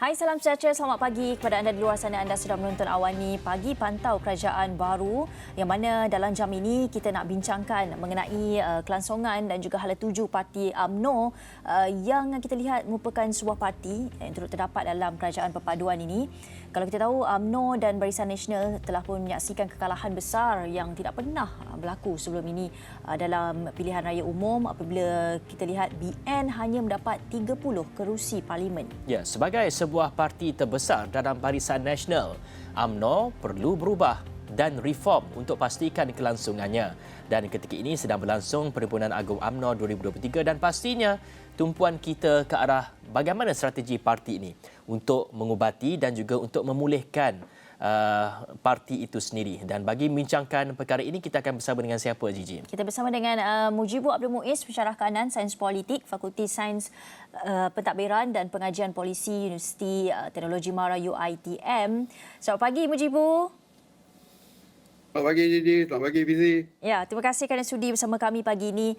Hai, salam sejahtera. Selamat pagi kepada anda di luar sana. Anda sedang menonton Awani Pagi Pantau Kerajaan Baru, yang mana dalam jam ini kita nak bincangkan mengenai kelangsungan dan juga hala tuju parti UMNO yang kita lihat merupakan sebuah parti yang turut terdapat dalam kerajaan perpaduan ini. Kalau kita tahu, UMNO dan Barisan Nasional telah pun menyaksikan kekalahan besar yang tidak pernah berlaku sebelum ini dalam pilihan raya umum apabila kita lihat BN hanya mendapat 30 kerusi parlimen. Ya, sebagai sebuah parti terbesar dalam Barisan Nasional, UMNO perlu berubah dan reform untuk pastikan kelangsungannya. Dan ketika ini sedang berlangsung Perhimpunan Agung UMNO 2023 dan pastinya tumpuan kita ke arah bagaimana strategi parti ini untuk mengubati dan juga untuk memulihkan parti itu sendiri. Dan bagi membincangkan perkara ini, kita akan bersama dengan siapa, Gigi? Kita bersama dengan Mujibu Abdul Muiz, Pensyarah Kanan Sains Politik, Fakulti Sains Pentadbiran dan Pengajian Polisi Universiti Teknologi Mara UiTM. Selamat pagi, Mujibu. Selamat pagi, Gigi. Selamat pagi, Fizi. Ya, terima kasih kerana sudi bersama kami pagi ini.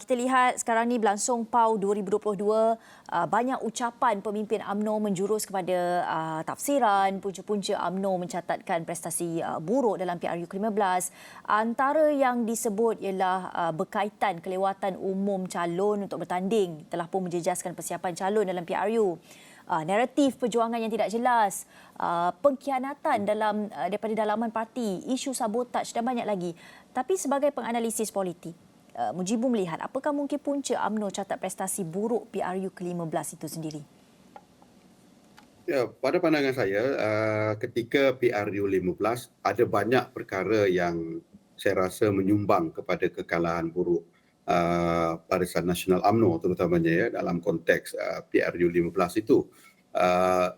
Kita lihat sekarang ni berlangsung PAU 2022. Banyak ucapan pemimpin UMNO menjurus kepada tafsiran. Punca-punca UMNO mencatatkan prestasi buruk dalam PRU ke-15. Antara yang disebut ialah berkaitan kelewatan umum calon untuk bertanding. Telah pun menjejaskan persiapan calon dalam PRU. Naratif perjuangan yang tidak jelas, pengkhianatan daripada dalaman parti, isu sabotaj dan banyak lagi. Tapi sebagai penganalisis politik, Mujibu melihat apakah mungkin punca UMNO catat prestasi buruk PRU ke-15 itu sendiri? Ya, pada pandangan saya, ketika PRU 15 ada banyak perkara yang saya rasa menyumbang kepada kekalahan buruk Barisan Nasional UMNO terutamanya ya dalam konteks PRU 15 itu.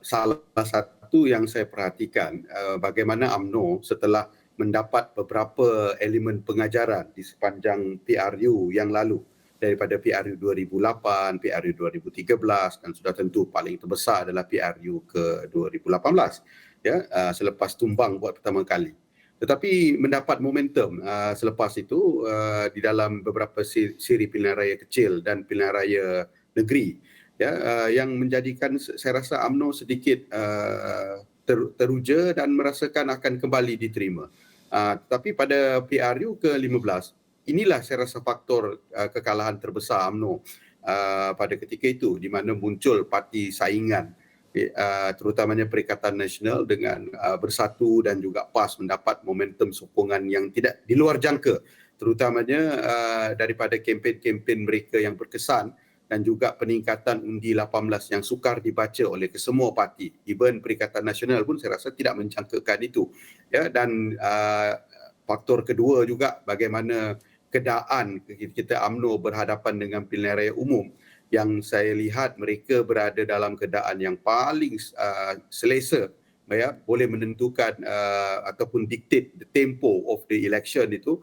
Salah satu yang saya perhatikan bagaimana UMNO setelah mendapat beberapa elemen pengajaran di sepanjang PRU yang lalu daripada PRU 2008, PRU 2013 dan sudah tentu paling terbesar adalah PRU ke 2018 ya, selepas tumbang buat pertama kali. Tetapi mendapat momentum selepas itu di dalam beberapa siri pilihan raya kecil dan pilihan raya negeri ya, yang menjadikan saya rasa UMNO sedikit teruja dan merasakan akan kembali diterima. Tetapi pada PRU ke-15 inilah saya rasa faktor kekalahan terbesar UMNO pada ketika itu, di mana muncul parti saingan terutamanya Perikatan Nasional dengan Bersatu dan juga PAS mendapat momentum sokongan yang tidak di luar jangka, terutamanya daripada kempen-kempen mereka yang berkesan dan juga peningkatan undi 18 yang sukar dibaca oleh kesemua parti. Even Perikatan Nasional pun saya rasa tidak menjangkakan itu. Ya, dan faktor kedua juga bagaimana keadaan kita UMNO berhadapan dengan pilihan raya umum, yang saya lihat mereka berada dalam keadaan yang paling selesa ya, boleh menentukan ataupun dictate the tempo of the election itu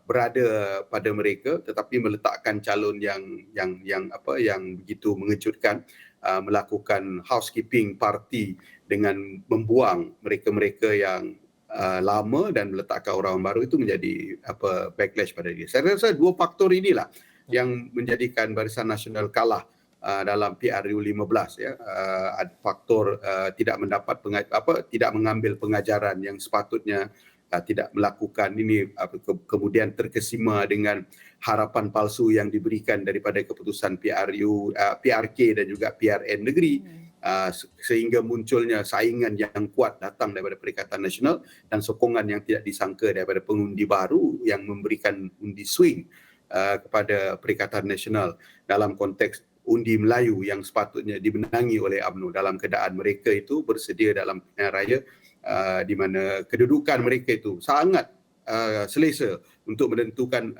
berada pada mereka, tetapi meletakkan calon yang begitu mengejutkan, melakukan housekeeping parti dengan membuang mereka-mereka yang lama dan meletakkan orang baru, itu menjadi backlash pada dia. Saya rasa dua faktor inilah yang menjadikan Barisan Nasional kalah dalam PRU 15 ya. Faktor tidak mengambil pengajaran yang sepatutnya, tidak melakukan ini, kemudian terkesima dengan harapan palsu yang diberikan daripada keputusan PRK dan juga PRN negeri, sehingga munculnya saingan yang kuat datang daripada Perikatan Nasional dan sokongan yang tidak disangka daripada pengundi baru yang memberikan undi swing kepada Perikatan Nasional dalam konteks undi Melayu yang sepatutnya dimenangi oleh UMNO, dalam keadaan mereka itu bersedia dalam pilihan raya di mana kedudukan mereka itu sangat selesa untuk menentukan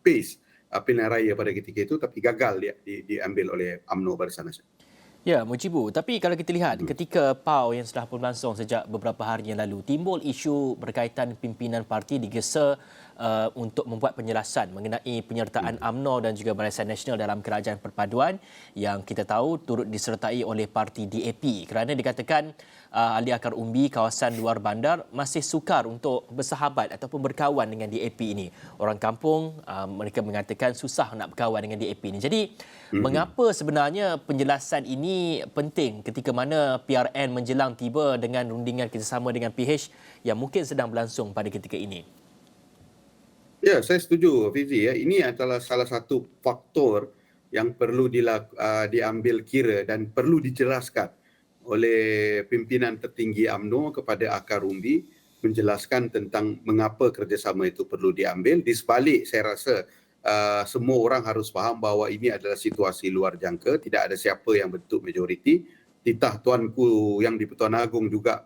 pace pilihan raya pada ketika itu, tapi gagal diambil oleh UMNO Barisan Nasional. Ya, Mujibu. Tapi kalau kita lihat ketika PAU yang sudah berlangsung sejak beberapa hari yang lalu, timbul isu berkaitan pimpinan parti digesa untuk membuat penjelasan mengenai penyertaan UMNO dan juga Barisan Nasional dalam Kerajaan Perpaduan yang kita tahu turut disertai oleh parti DAP, kerana dikatakan ahli akar umbi kawasan luar bandar masih sukar untuk bersahabat ataupun berkawan dengan DAP ini. Orang kampung mereka mengatakan susah nak berkawan dengan DAP ini. Jadi mengapa sebenarnya penjelasan ini penting ketika mana PRN menjelang tiba dengan rundingan kerjasama dengan PH yang mungkin sedang berlangsung pada ketika ini? Ya, saya setuju Fizi. Ya. Ini adalah salah satu faktor yang perlu diambil kira dan perlu dijelaskan oleh pimpinan tertinggi UMNO kepada akar umbi, menjelaskan tentang mengapa kerjasama itu perlu diambil. Di sebalik, saya rasa semua orang harus faham bahawa ini adalah situasi luar jangka, tidak ada siapa yang bentuk majoriti. Titah tuanku yang di Pertuan Agong juga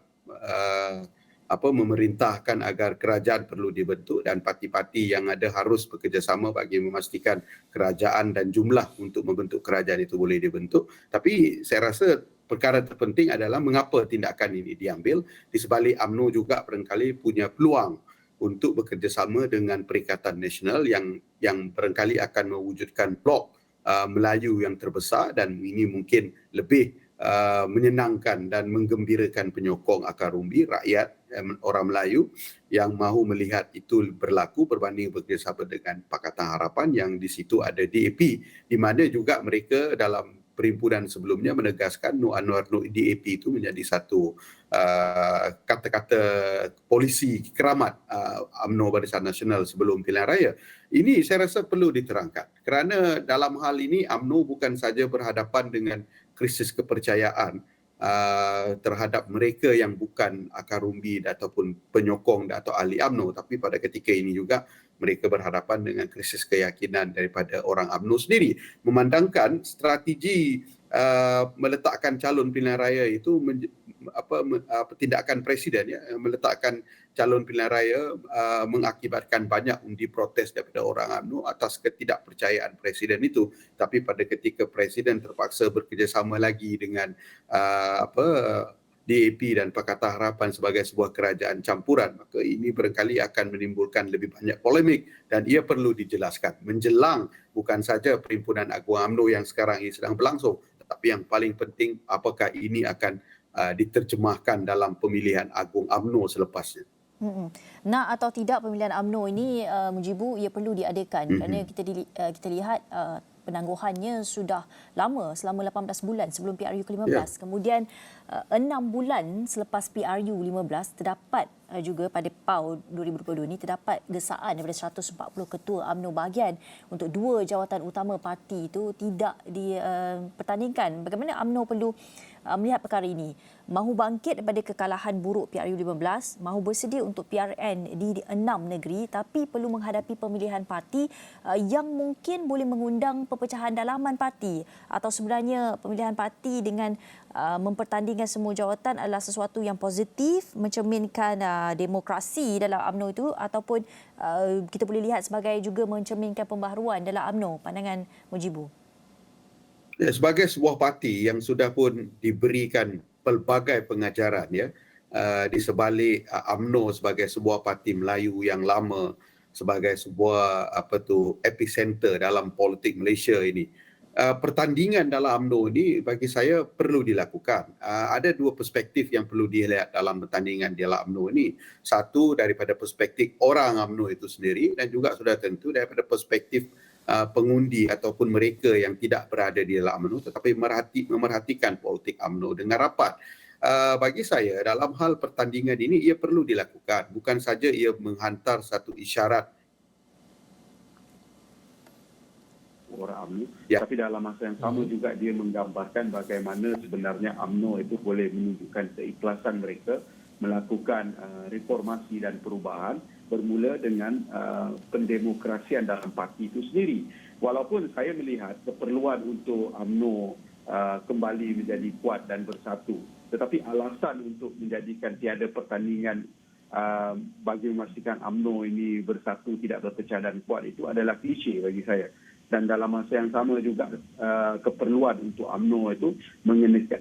memerintahkan agar kerajaan perlu dibentuk dan parti-parti yang ada harus bekerjasama bagi memastikan kerajaan dan jumlah untuk membentuk kerajaan itu boleh dibentuk. Tapi saya rasa perkara terpenting adalah mengapa tindakan ini diambil. Di sebalik UMNO juga barangkali punya peluang untuk bekerjasama dengan Perikatan Nasional yang barangkali akan mewujudkan blok Melayu yang terbesar, dan ini mungkin lebih menyenangkan dan menggembirakan penyokong akar umbi, rakyat orang Melayu yang mahu melihat itu berlaku berbanding bekerjasama dengan Pakatan Harapan yang di situ ada DAP, di mana juga mereka dalam perhimpunan sebelumnya menegaskan No Anwar No DAP itu menjadi satu kata-kata polisi keramat UMNO Barisan Nasional sebelum pilihan raya. Ini saya rasa perlu diterangkan kerana dalam hal ini UMNO bukan saja berhadapan dengan krisis kepercayaan terhadap mereka yang bukan akar umbi ataupun penyokong atau ahli UMNO, tapi pada ketika ini juga mereka berhadapan dengan krisis keyakinan daripada orang UMNO sendiri. Memandangkan strategi meletakkan calon pilihan raya itu tindakan presiden, ya, meletakkan calon pilihan raya mengakibatkan banyak undi protes daripada orang UMNO atas ketidakpercayaan presiden itu. Tapi pada ketika presiden terpaksa bekerjasama lagi dengan DAP dan Pakatan Harapan sebagai sebuah kerajaan campuran, maka ini barangkali akan menimbulkan lebih banyak polemik dan ia perlu dijelaskan menjelang bukan saja Perhimpunan Agung UMNO yang sekarang ini sedang berlangsung, tetapi yang paling penting apakah ini akan diterjemahkan dalam pemilihan Agung UMNO selepasnya. Nak atau tidak pemilihan UMNO ini, Mujibu, ia perlu diadakan kerana kita lihat penangguhannya sudah lama, selama 18 bulan sebelum PRU ke-15. Yeah. Kemudian 6 bulan selepas PRU 15 terdapat juga pada PAU 2022 ini terdapat gesaan daripada 140 ketua UMNO bahagian untuk 2 jawatan utama parti itu tidak dipertandingkan. Bagaimana UMNO perlu melihat perkara ini? Mahu bangkit daripada kekalahan buruk PRU 15, mahu bersedia untuk PRN di 6 negeri, tapi perlu menghadapi pemilihan parti yang mungkin boleh mengundang perpecahan dalaman parti, atau sebenarnya pemilihan parti dengan mempertandingkan semua jawatan adalah sesuatu yang positif, mencerminkan demokrasi dalam UMNO itu, ataupun kita boleh lihat sebagai juga mencerminkan pembaharuan dalam UMNO, pandangan Mujibu? Ya, sebagai sebuah parti yang sudah pun diberikan pelbagai pengajaran, ya, di sebalik UMNO sebagai sebuah parti Melayu yang lama, sebagai sebuah epicenter dalam politik Malaysia ini, pertandingan dalam UMNO ini bagi saya perlu dilakukan. Ada 2 perspektif yang perlu dilihat dalam pertandingan dalam UMNO ini. Satu daripada perspektif orang UMNO itu sendiri, dan juga sudah tentu daripada perspektif pengundi ataupun mereka yang tidak berada di dalam UMNO tetapi memerhatikan politik UMNO dengan rapat. Bagi saya dalam hal pertandingan ini ia perlu dilakukan, bukan saja ia menghantar satu isyarat orang UMNO, ya, tapi dalam masa yang sama juga dia menggambarkan bagaimana sebenarnya UMNO itu boleh menunjukkan keikhlasan mereka melakukan reformasi dan perubahan, bermula dengan pendemokrasian dalam parti itu sendiri. Walaupun saya melihat keperluan untuk UMNO kembali menjadi kuat dan bersatu, tetapi alasan untuk menjadikan tiada pertandingan bagi memastikan UMNO ini bersatu, tidak berpecah dan kuat, itu adalah klise bagi saya. Dan dalam masa yang sama juga keperluan untuk UMNO itu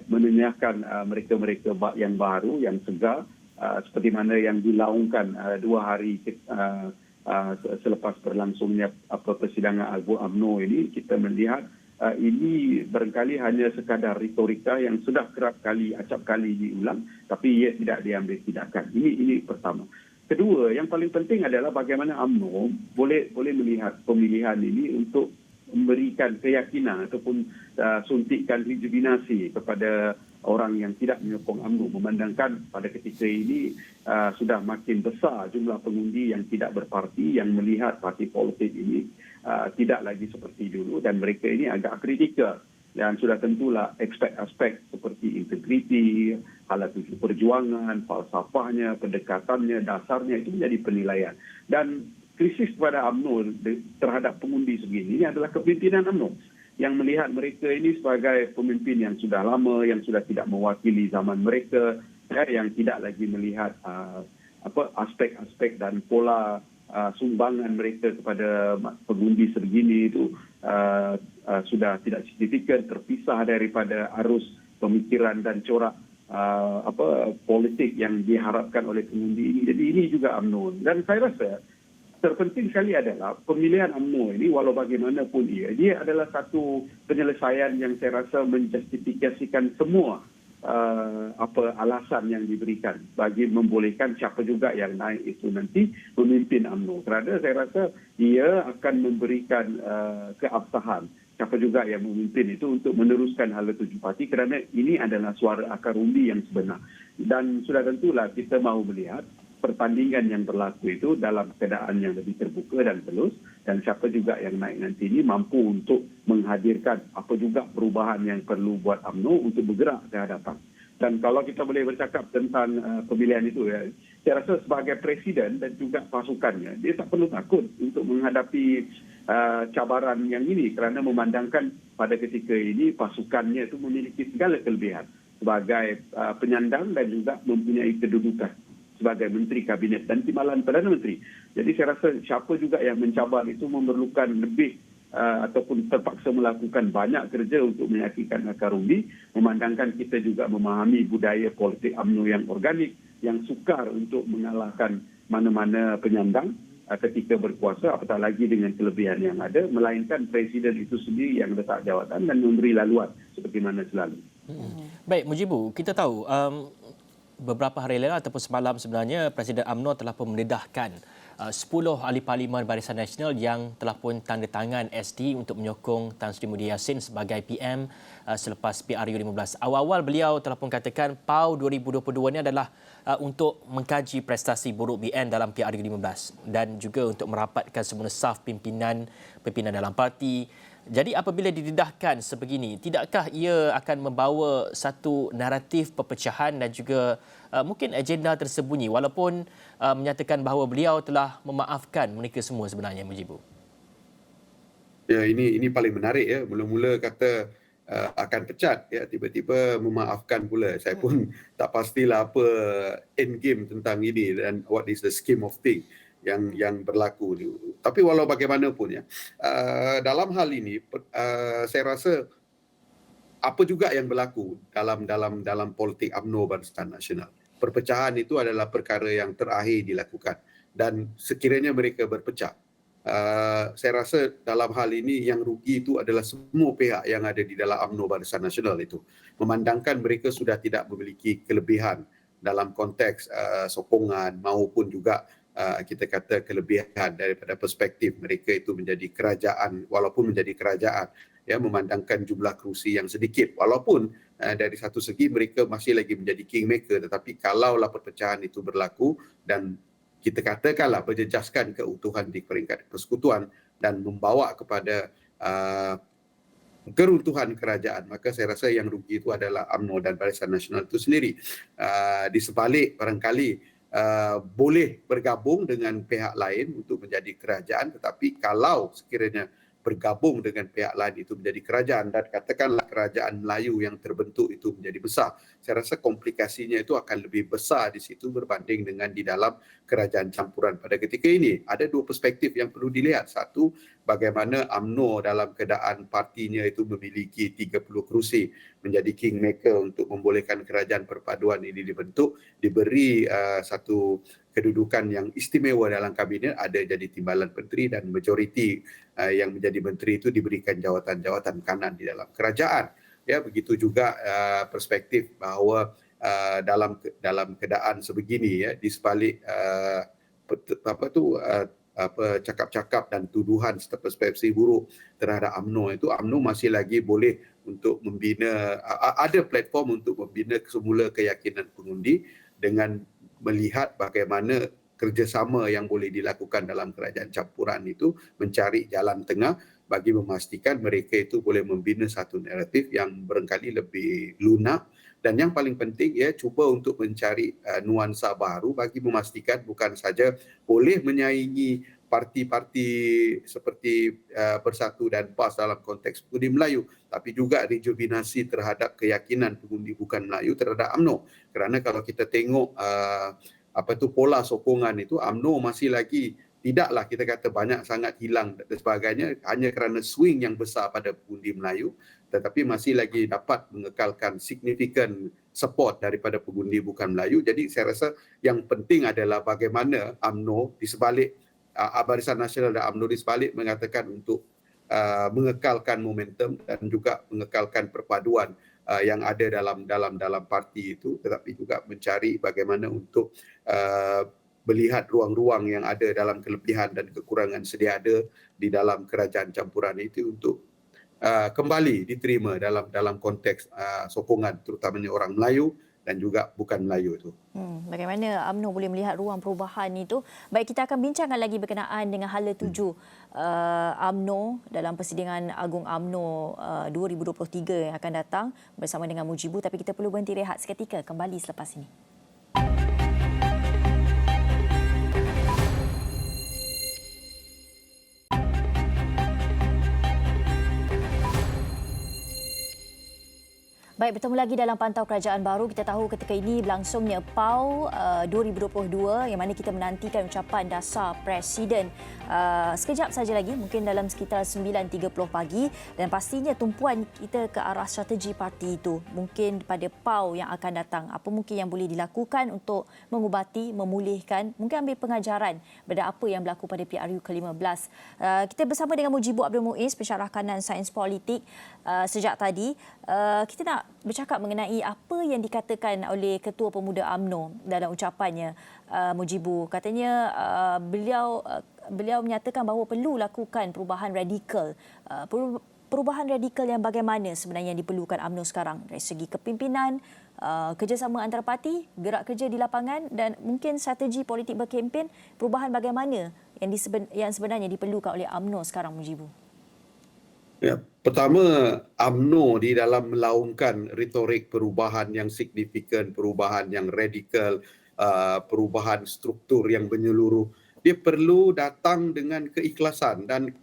mengenyahkan mereka-mereka yang baru, yang segar, seperti mana yang dilaungkan 2 hari selepas berlangsungnya persidangan Agung UMNO ini, kita melihat ini barangkali hanya sekadar retorika yang sudah kerap kali, acap kali diulang, tapi ia tidak diambil tindakan. Ini pertama. Kedua, yang paling penting adalah bagaimana UMNO boleh melihat pemilihan ini untuk memberikan keyakinan ataupun suntikan rejuvenasi kepada orang yang tidak menyokong UMNO, memandangkan pada ketika ini sudah makin besar jumlah pengundi yang tidak berparti, yang melihat parti politik ini tidak lagi seperti dulu, dan mereka ini agak kritikal. Dan sudah tentulah aspek seperti integriti, halat tuju perjuangan, falsafahnya, pendekatannya, dasarnya itu menjadi penilaian. Dan krisis kepada UMNO terhadap pengundi segini ini adalah kepimpinan UMNO yang melihat mereka ini sebagai pemimpin yang sudah lama, yang sudah tidak mewakili zaman mereka, yang tidak lagi melihat aspek-aspek dan pola sumbangan mereka kepada pengundi segini itu sudah tidak signifikan, terpisah daripada arus pemikiran dan corak politik yang diharapkan oleh pengundi ini. Jadi ini juga UMNO. Dan saya rasa terpenting sekali adalah pemilihan UMNO ini, walau bagaimanapun dia adalah satu penyelesaian yang saya rasa menjustifikasikan semua alasan yang diberikan bagi membolehkan siapa juga yang naik itu nanti memimpin UMNO. Kerana saya rasa ia akan memberikan keabsahan siapa juga yang memimpin itu untuk meneruskan hala tuju parti, kerana ini adalah suara akar undi yang sebenar. Dan sudah tentulah kita mahu melihat pertandingan yang berlaku itu dalam keadaan yang lebih terbuka dan telus, dan siapa juga yang naik nanti ini mampu untuk menghadirkan apa juga perubahan yang perlu buat UMNO untuk bergerak ke hadapan. Dan kalau kita boleh bercakap tentang pemilihan itu, saya rasa sebagai presiden dan juga pasukannya, dia tak perlu takut untuk menghadapi cabaran yang ini, kerana memandangkan pada ketika ini pasukannya itu memiliki segala kelebihan sebagai penyandang dan juga mempunyai kedudukan sebagai Menteri Kabinet dan timbalan Perdana Menteri. Jadi saya rasa siapa juga yang mencabar itu memerlukan lebih ataupun terpaksa melakukan banyak kerja untuk meyakinkan akar undi, memandangkan kita juga memahami budaya politik UMNO yang organik, yang sukar untuk mengalahkan mana-mana penyandang ketika berkuasa, apatah lagi dengan kelebihan yang ada, melainkan Presiden itu sendiri yang letak jawatan dan memberi laluan seperti mana selalu. Baik, Mujibu, kita tahu beberapa hari lalu ataupun semalam sebenarnya Presiden UMNO telah pun mendedahkan 10 ahli parlimen Barisan Nasional yang telah pun tanda tangan SD untuk menyokong Tan Sri Muhyiddin Yassin sebagai PM selepas PRU 15. Awal-awal beliau telah pun katakan PAU 2022 ini adalah untuk mengkaji prestasi buruk BN dalam PRU 15 dan juga untuk merapatkan semula saf pimpinan dalam parti. Jadi apabila didedahkan sebegini, tidakkah ia akan membawa satu naratif perpecahan dan juga mungkin agenda tersembunyi, walaupun menyatakan bahawa beliau telah memaafkan mereka semua sebenarnya, Mujibu? Ya, ini paling menarik ya. Mula-mula kata akan pecat, ya, tiba-tiba memaafkan pula. Saya pun tak pastilah apa end game tentang ini dan what is the scheme of thing yang berlaku ni. Tapi walau bagaimanapun ya, dalam hal ini saya rasa apa juga yang berlaku dalam politik UMNO Barisan Nasional. Perpecahan itu adalah perkara yang terakhir dilakukan, dan sekiranya mereka berpecah, saya rasa dalam hal ini yang rugi itu adalah semua pihak yang ada di dalam UMNO Barisan Nasional itu, memandangkan mereka sudah tidak memiliki kelebihan dalam konteks sokongan maupun juga kita kata kelebihan daripada perspektif mereka itu menjadi kerajaan, walaupun menjadi kerajaan, ya, memandangkan jumlah kerusi yang sedikit, walaupun dari satu segi mereka masih lagi menjadi kingmaker. Tetapi kalaulah perpecahan itu berlaku dan kita katakanlah berjejaskan keutuhan di peringkat persekutuan dan membawa kepada keruntuhan kerajaan, maka saya rasa yang rugi itu adalah UMNO dan Barisan Nasional itu sendiri. Di sebalik barangkali boleh bergabung dengan pihak lain untuk menjadi kerajaan, tetapi kalau sekiranya bergabung dengan pihak lain itu menjadi kerajaan dan katakanlah kerajaan Melayu yang terbentuk itu menjadi besar, saya rasa komplikasinya itu akan lebih besar di situ berbanding dengan di dalam kerajaan campuran pada ketika ini. Ada dua perspektif yang perlu dilihat. Satu, bagaimana UMNO dalam keadaan partinya itu memiliki 30 kerusi menjadi kingmaker untuk membolehkan kerajaan perpaduan ini dibentuk, diberi satu kedudukan yang istimewa dalam kabinet, ada jadi timbalan menteri dan majoriti yang menjadi menteri itu diberikan jawatan-jawatan kanan di dalam kerajaan. Ya, begitu juga perspektif bahawa dalam keadaan sebegini, ya, di sebalik cakap-cakap dan tuduhan serta persepsi buruk terhadap UMNO itu, UMNO masih lagi boleh untuk membina, ada platform untuk membina semula keyakinan pengundi dengan melihat bagaimana kerjasama yang boleh dilakukan dalam kerajaan campuran itu, mencari jalan tengah bagi memastikan mereka itu boleh membina satu naratif yang barangkali lebih lunak. Dan yang paling penting, ya, cuba untuk mencari nuansa baru bagi memastikan bukan saja boleh menyaingi parti-parti seperti Bersatu dan PAS dalam konteks pengundi Melayu, tapi juga rejuvenasi terhadap keyakinan pengundi bukan Melayu terhadap UMNO. Kerana kalau kita tengok pola sokongan itu, UMNO masih lagi tidaklah kita kata banyak sangat hilang dan sebagainya hanya kerana swing yang besar pada pengundi Melayu, tetapi masih lagi dapat mengekalkan signifikan support daripada pengundi bukan Melayu. Jadi saya rasa yang penting adalah bagaimana UMNO di sebalik Barisan Nasional dan UMNO di sebalik mengatakan untuk mengekalkan momentum dan juga mengekalkan perpaduan yang ada dalam parti itu, tetapi juga mencari bagaimana untuk melihat ruang-ruang yang ada dalam kelebihan dan kekurangan sedia ada di dalam kerajaan campuran itu untuk kembali diterima dalam konteks sokongan terutamanya orang Melayu dan juga bukan Melayu itu. Bagaimana UMNO boleh melihat ruang perubahan itu? Baik, kita akan bincangkan lagi berkenaan dengan hala tuju UMNO dalam Persidangan Agung UMNO 2023 yang akan datang bersama dengan Mujibu, tapi kita perlu berhenti rehat seketika, kembali selepas ini. Baik, bertemu lagi dalam Pantau Kerajaan Baru. Kita tahu ketika ini berlangsungnya PAU 2022 yang mana kita menantikan ucapan dasar Presiden sekejap saja lagi, mungkin dalam sekitar 9.30 pagi, dan pastinya tumpuan kita ke arah strategi parti itu. Mungkin pada PAU yang akan datang, apa mungkin yang boleh dilakukan untuk mengubati, memulihkan, mungkin ambil pengajaran pada apa yang berlaku pada PRU ke-15. Kita bersama dengan Mujibu Abdul Muiz, pensyarah kanan sains politik sejak tadi. Kita nak bercakap mengenai apa yang dikatakan oleh Ketua Pemuda UMNO dalam ucapannya. Mujibu katanya beliau menyatakan bahawa perlu lakukan perubahan radikal. Perubahan radikal yang bagaimana sebenarnya yang diperlukan UMNO sekarang dari segi kepimpinan, kerjasama antar parti, gerak kerja di lapangan dan mungkin strategi politik berkempen. Perubahan bagaimana yang sebenarnya diperlukan oleh UMNO sekarang, Mujibu? Ya, pertama, UMNO di dalam melaungkan retorik perubahan yang signifikan, perubahan yang radikal, perubahan struktur yang menyeluruh, dia perlu datang dengan keikhlasan dan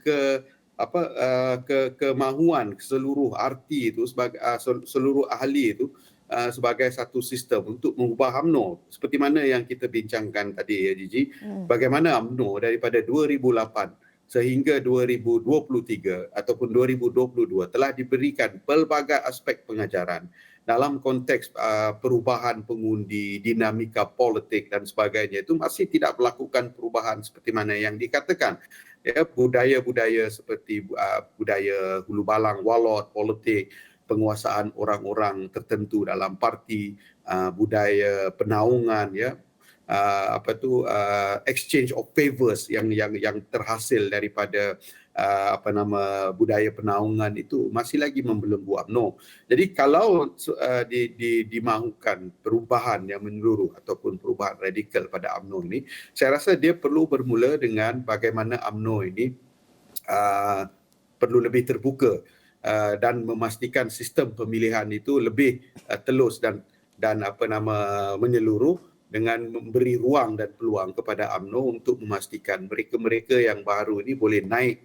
kemahuan seluruh arti itu, seluruh ahli itu sebagai satu sistem untuk mengubah UMNO. Seperti mana yang kita bincangkan tadi, ya Gigi, bagaimana UMNO daripada 2008 sehingga 2023 ataupun 2022 telah diberikan pelbagai aspek pengajaran dalam konteks perubahan pengundi, dinamika politik dan sebagainya, itu masih tidak melakukan perubahan seperti mana yang dikatakan. Ya, budaya-budaya seperti budaya hulu balang, walot, politik, penguasaan orang-orang tertentu dalam parti, budaya penaungan, ya, exchange of favors yang terhasil daripada budaya penaungan itu masih lagi membelenggu UMNO. Jadi kalau dimahukan perubahan yang menyeluruh ataupun perubahan radikal pada UMNO ini, saya rasa dia perlu bermula dengan bagaimana UMNO ini perlu lebih terbuka dan memastikan sistem pemilihan itu lebih telus dan menyeluruh, dengan memberi ruang dan peluang kepada UMNO untuk memastikan mereka-mereka yang baru ini boleh naik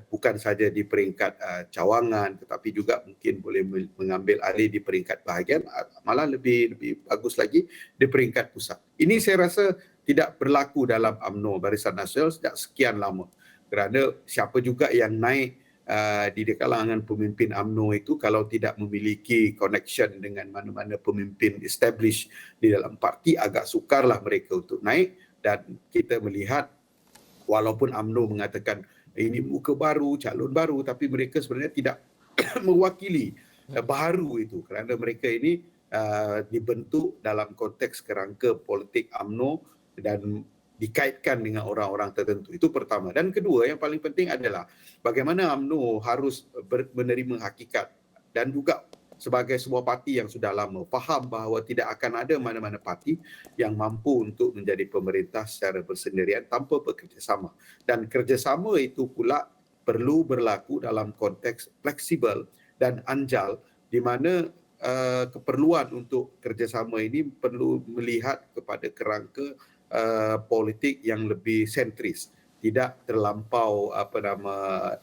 bukan saja di peringkat cawangan, tetapi juga mungkin boleh mengambil alih di peringkat bahagian, malah lebih bagus lagi di peringkat pusat. Ini saya rasa tidak berlaku dalam UMNO Barisan Nasional sejak sekian lama. kerana siapa juga yang naik di kalangan pemimpin UMNO itu kalau tidak memiliki connection dengan mana-mana pemimpin established di dalam parti, agak sukarlah mereka untuk naik. Dan kita melihat walaupun UMNO mengatakan ini muka baru, calon baru, tapi mereka sebenarnya tidak mewakili baharu itu kerana mereka ini dibentuk dalam konteks kerangka politik UMNO dan dikaitkan dengan orang-orang tertentu. Itu pertama. Dan kedua, yang paling penting adalah bagaimana UMNO harus menerima hakikat dan juga sebagai sebuah parti yang sudah lama faham bahawa tidak akan ada mana-mana parti yang mampu untuk menjadi pemerintah secara bersendirian tanpa bekerjasama. Dan kerjasama itu pula perlu berlaku dalam konteks fleksibel dan anjal di mana keperluan untuk kerjasama ini perlu melihat kepada kerangka politik yang lebih sentris, tidak terlampau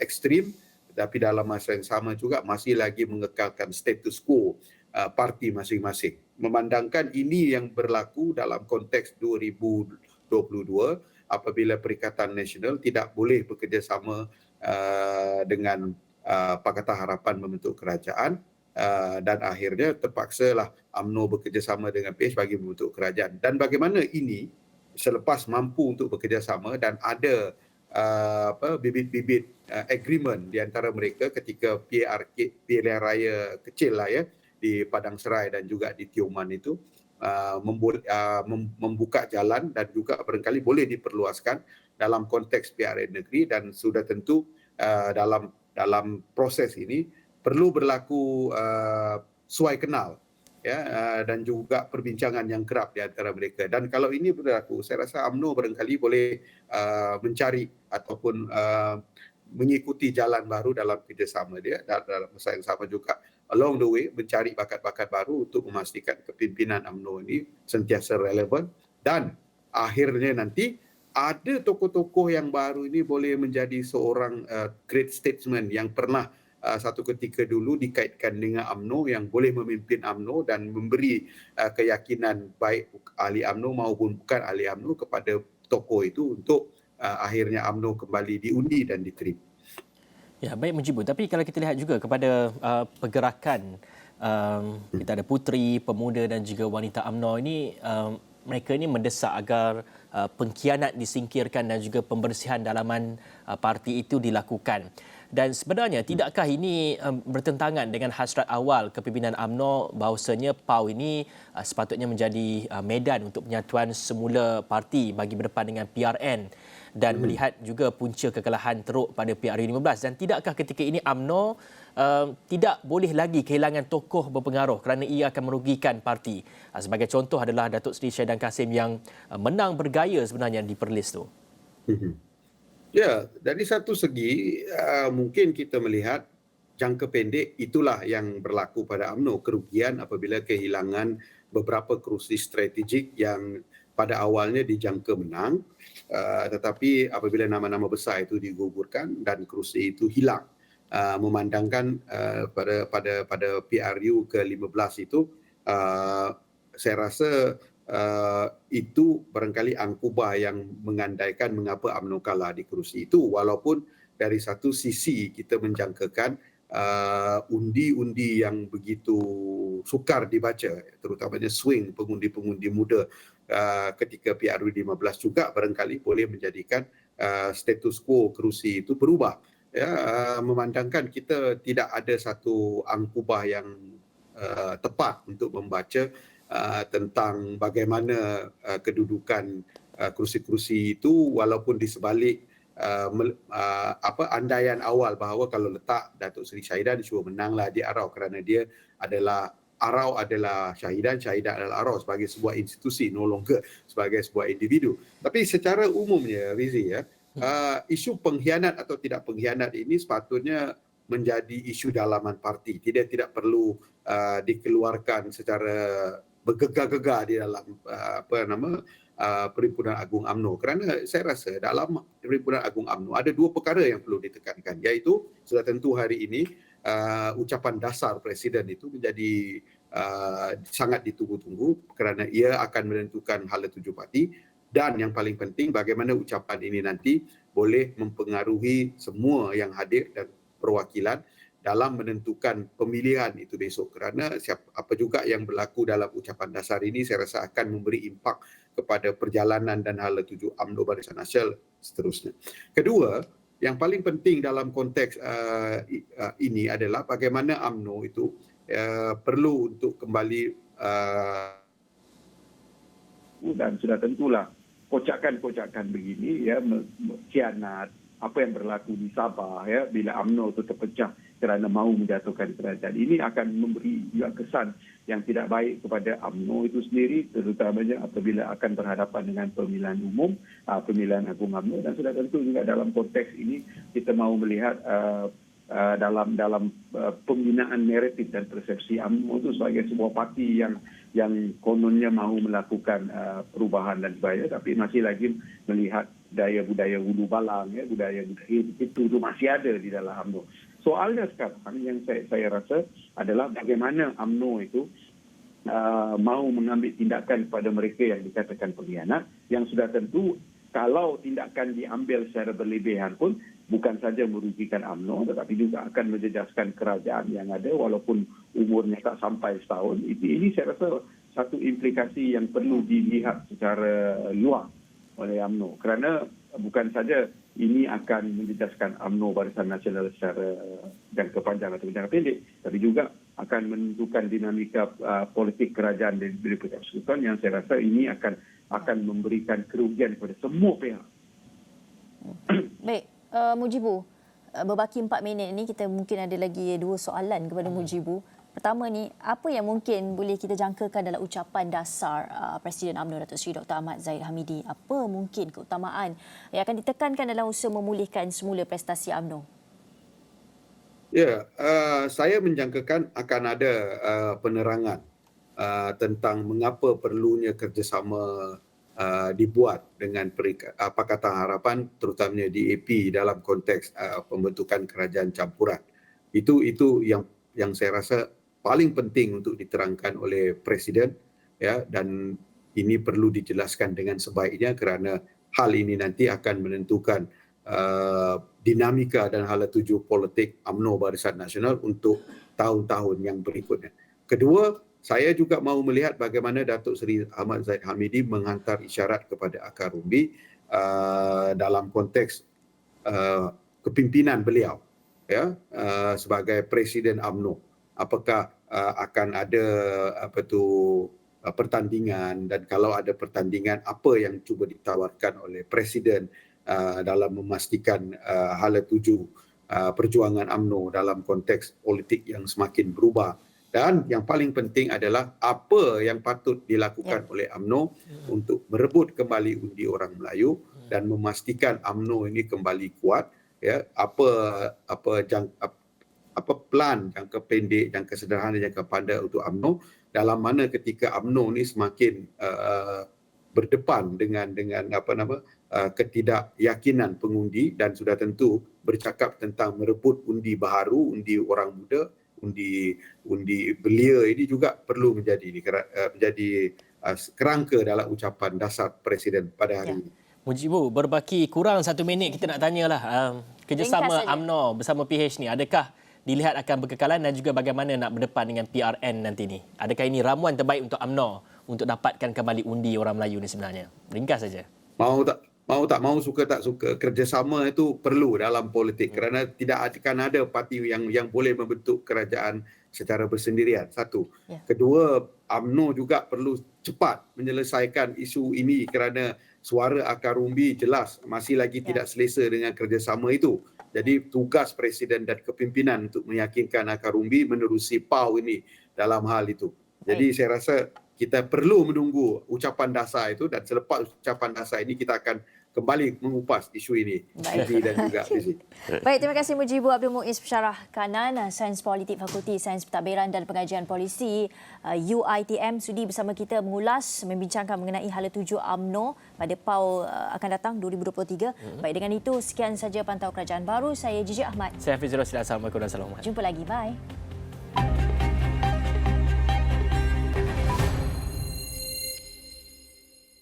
ekstrim, tapi dalam masa yang sama juga masih lagi mengekalkan status quo parti masing-masing. Memandangkan ini yang berlaku dalam konteks 2022 apabila Perikatan Nasional tidak boleh bekerjasama dengan Pakatan Harapan membentuk kerajaan, dan akhirnya terpaksalah UMNO bekerjasama dengan PH bagi membentuk kerajaan. Dan bagaimana ini selepas mampu untuk bekerjasama dan ada bibit-bibit agreement di antara mereka ketika pilihan raya kecil lah ya di Padang Serai dan juga di Tioman itu membuka jalan dan juga barangkali boleh diperluaskan dalam konteks PRN negeri. Dan sudah tentu dalam proses ini perlu berlaku suai kenal ya, dan juga perbincangan yang kerap di antara mereka. Dan kalau ini berlaku, saya rasa UMNO barangkali boleh mencari ataupun mengikuti jalan baru dalam kerjasama dia, dan dalam masa yang sama juga along the way mencari bakat-bakat baru untuk memastikan kepimpinan UMNO ini sentiasa relevan dan akhirnya nanti ada tokoh-tokoh yang baru ini boleh menjadi seorang great statesman yang pernah satu ketika dulu dikaitkan dengan UMNO, yang boleh memimpin UMNO dan memberi keyakinan baik ahli UMNO maupun bukan ahli UMNO kepada tokoh itu untuk akhirnya UMNO kembali diundi dan diterima. Ya, baik Mujibu. Tapi kalau kita lihat juga kepada pergerakan kita ada puteri, pemuda dan juga wanita UMNO ini, mereka ini mendesak agar pengkhianat disingkirkan dan juga pembersihan dalaman parti itu dilakukan. Dan sebenarnya tidakkah ini bertentangan dengan hasrat awal kepimpinan UMNO bahawasanya PAU ini sepatutnya menjadi medan untuk penyatuan semula parti bagi berdepan dengan PRN dan melihat juga punca kekalahan teruk pada PRU 15, dan tidakkah ketika ini UMNO tidak boleh lagi kehilangan tokoh berpengaruh kerana ia akan merugikan parti. Sebagai contoh adalah Datuk Seri Syahidan Kasim yang menang bergaya sebenarnya di Perlis tu. Ya, dari satu segi mungkin kita melihat jangka pendek itulah yang berlaku pada UMNO, kerugian apabila kehilangan beberapa kerusi strategik yang pada awalnya dijangka menang, tetapi apabila nama-nama besar itu digugurkan dan kerusi itu hilang, memandangkan pada PRU ke-15 itu saya rasa itu barangkali angkuba yang mengandaikan mengapa UMNO kalah di kerusi itu, walaupun dari satu sisi kita menjangkakan undi-undi yang begitu sukar dibaca, terutamanya swing pengundi-pengundi muda ketika PRU 15 juga barangkali boleh menjadikan status quo kerusi itu berubah. Ya, memandangkan kita tidak ada satu angkubah yang tepat untuk membaca tentang bagaimana kedudukan kerusi-kerusi itu, walaupun di sebalik andaian awal bahawa kalau letak Datuk Seri Syahidan cuba menanglah di Arau kerana dia adalah Arau adalah Syahidan, Syahidan adalah Arau sebagai sebuah institusi, no longer sebagai sebuah individu. Tapi secara umumnya Rizie ya, isu pengkhianat atau tidak pengkhianat ini sepatutnya menjadi isu dalaman parti. Tidak perlu dikeluarkan secara bergegar-gegar di dalam Perhimpunan Agung UMNO, kerana saya rasa dalam Perhimpunan Agung UMNO ada dua perkara yang perlu ditekankan, iaitu sudah tentu hari ini ucapan dasar Presiden itu menjadi sangat ditunggu-tunggu kerana ia akan menentukan hala tuju parti, dan yang paling penting bagaimana ucapan ini nanti boleh mempengaruhi semua yang hadir dan perwakilan dalam menentukan pemilihan itu besok. Kerana apa juga yang berlaku dalam ucapan dasar ini saya rasa akan memberi impak kepada perjalanan dan hala tuju UMNO Barisan Nasional seterusnya. Kedua, yang paling penting dalam konteks ini adalah bagaimana UMNO itu perlu untuk kembali dan sudah tentulah kocakan-kocakan begini ya khianat apa yang berlaku di Sabah ya bila UMNO itu terpecah kerana mahu menjatuhkan kerajaan ini akan memberi juga kesan yang tidak baik kepada UMNO itu sendiri, terutamanya apabila akan berhadapan dengan pemilihan umum, pemilihan agung UMNO, dan sudah tentu juga dalam konteks ini kita mahu melihat dalam pembinaan naratif dan persepsi UMNO itu sebagai sebuah parti yang kononnya mahu melakukan perubahan dan sebagainya, tapi masih lagi melihat budaya hulu balang, ya, budaya itu masih ada di dalam UMNO. Soalnya sekarang yang saya rasa adalah bagaimana UMNO itu mahu mengambil tindakan kepada mereka yang dikatakan pengkhianat, yang sudah tentu kalau tindakan diambil secara berlebihan pun bukan saja merugikan UMNO tetapi juga akan menjejaskan kerajaan yang ada walaupun umurnya tak sampai setahun. Ini saya rasa satu implikasi yang perlu dilihat secara luas oleh UMNO, kerana bukan saja ini akan menjejaskan UMNO Barisan Nasional secara jangka panjang atau jangka pendek, tapi juga akan menentukan dinamika politik kerajaan dan Republik Persekutuan yang saya rasa ini akan memberikan kerugian kepada semua pihak. Baik, Mujibu, berbaki 4 minit ini kita mungkin ada lagi 2 soalan kepada Mujibu. Pertama ni, apa yang mungkin boleh kita jangkakan dalam ucapan dasar Presiden UMNO Datuk Seri Dr. Ahmad Zahid Hamidi? Apa mungkin keutamaan yang akan ditekankan dalam usaha memulihkan semula prestasi UMNO? Ya, saya menjangkakan akan ada penerangan tentang mengapa perlunya kerjasama dibuat dengan Pakatan Harapan, terutamanya DAP dalam konteks pembentukan kerajaan campuran. Itu yang saya rasa paling penting untuk diterangkan oleh Presiden, ya, dan ini perlu dijelaskan dengan sebaiknya kerana hal ini nanti akan menentukan dinamika dan hala tuju politik UMNO Barisan Nasional untuk tahun-tahun yang berikutnya. Kedua, saya juga mahu melihat bagaimana Datuk Seri Ahmad Zahid Hamidi menghantar isyarat kepada Akar Rumbi dalam konteks kepimpinan beliau, ya, sebagai Presiden UMNO. Apakah akan ada pertandingan, dan kalau ada pertandingan apa yang cuba ditawarkan oleh Presiden dalam memastikan hala tuju perjuangan UMNO dalam konteks politik yang semakin berubah. Dan yang paling penting adalah apa yang patut dilakukan oleh UMNO untuk merebut kembali undi orang Melayu dan memastikan UMNO ini kembali kuat, ya. Apa plan jangka pendek, jangka sederhana, jangka panjang untuk UMNO, dalam mana ketika UMNO ni semakin berdepan dengan ketidakyakinan pengundi, dan sudah tentu bercakap tentang merebut undi baharu, undi orang muda, undi belia, ini juga perlu menjadi kerangka dalam ucapan dasar Presiden pada hari ini. Mujibu, berbaki kurang 1 minit, kita nak tanyalah kerjasama UMNO bersama PH ni, adakah dilihat akan berkekalan dan juga bagaimana nak berdepan dengan PRN nanti ni? Adakah ini ramuan terbaik untuk UMNO untuk dapatkan kembali undi orang Melayu ni sebenarnya? Ringkas saja. Mau suka tak suka, kerjasama itu perlu dalam politik kerana tidak akan ada parti yang boleh membentuk kerajaan secara bersendirian. Satu. Kedua, UMNO juga perlu cepat menyelesaikan isu ini kerana suara Akar Rumbi jelas masih lagi tidak selesa dengan kerjasama itu. Jadi tugas Presiden dan kepimpinan untuk meyakinkan Akar Rumbi menerusi PAU ini dalam hal itu. Jadi saya rasa kita perlu menunggu ucapan dasar itu, dan selepas ucapan dasar ini kita akan kembali mengupas isu ini. Dan juga Baik, terima kasih Mujibu Abdul Muiz, Pensyarah Kanan Sains Politik Fakulti Sains Pentadbiran dan Pengajian Polisi UiTM, sudi bersama kita mengulas, membincangkan mengenai hala tuju UMNO pada PAU akan datang 2023. Baik, dengan itu sekian saja Pantau Kerajaan Baru. Saya Gigi Ahmad. Saya Hafizul Rashid. Assalamualaikum dan salam. Jumpa lagi. Bye.